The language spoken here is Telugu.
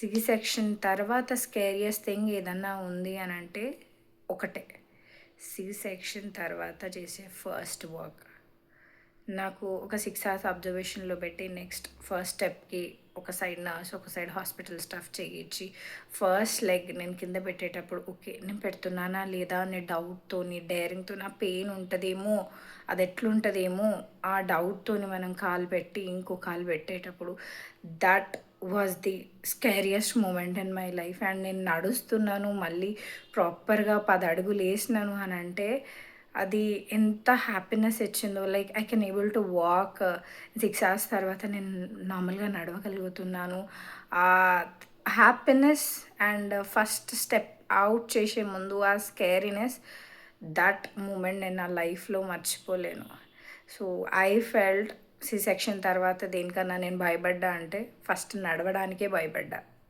సి సెక్షన్ తర్వాత స్కేరియస్ట్ థింగ్ ఏదన్నా ఉంది అని అంటే ఒకటే, సి సెక్షన్ తర్వాత చేసే ఫస్ట్ వాక్. నాకు ఒక 6 అవర్స్ అబ్జర్వేషన్లో పెట్టి నెక్స్ట్ ఫస్ట్ స్టెప్కి ఒక సైడ్ నర్స్ ఒక సైడ్ హాస్పిటల్ స్టాఫ్ చేయించి ఫస్ట్ లెగ్ నేను కింద పెట్టేటప్పుడు ఓకే నేను పెడుతున్నానా లేదా అనే డౌట్తో డేరింగ్తో నా పెయిన్ ఉంటుందేమో, అది ఎట్లుంటుందేమో ఆ డౌట్తో మనం కాలు పెట్టి ఇంకో కాలు పెట్టేటప్పుడు that was the scariest moment in my life. And నేను నడుస్తున్నాను మళ్ళీ ప్రాపర్గా 10 అడుగులు వేసినాను అని అంటే అది ఎంత హ్యాపీనెస్ ఇచ్చిందో. Like I can able to walk 6 hours తర్వాత నేను నార్మల్గా నడవగలుగుతున్నాను. ఆ happiness and first step out చేసే ముందు ఆ స్కేరీనెస్, దట్ మూమెంట్ నేను నా లైఫ్లో మర్చిపోలేను. So I felt C section తర్వాత దేనికన్నా నేను భయపడ్డా అంటే ఫస్ట్ నడవడానికే భయపడ్డా.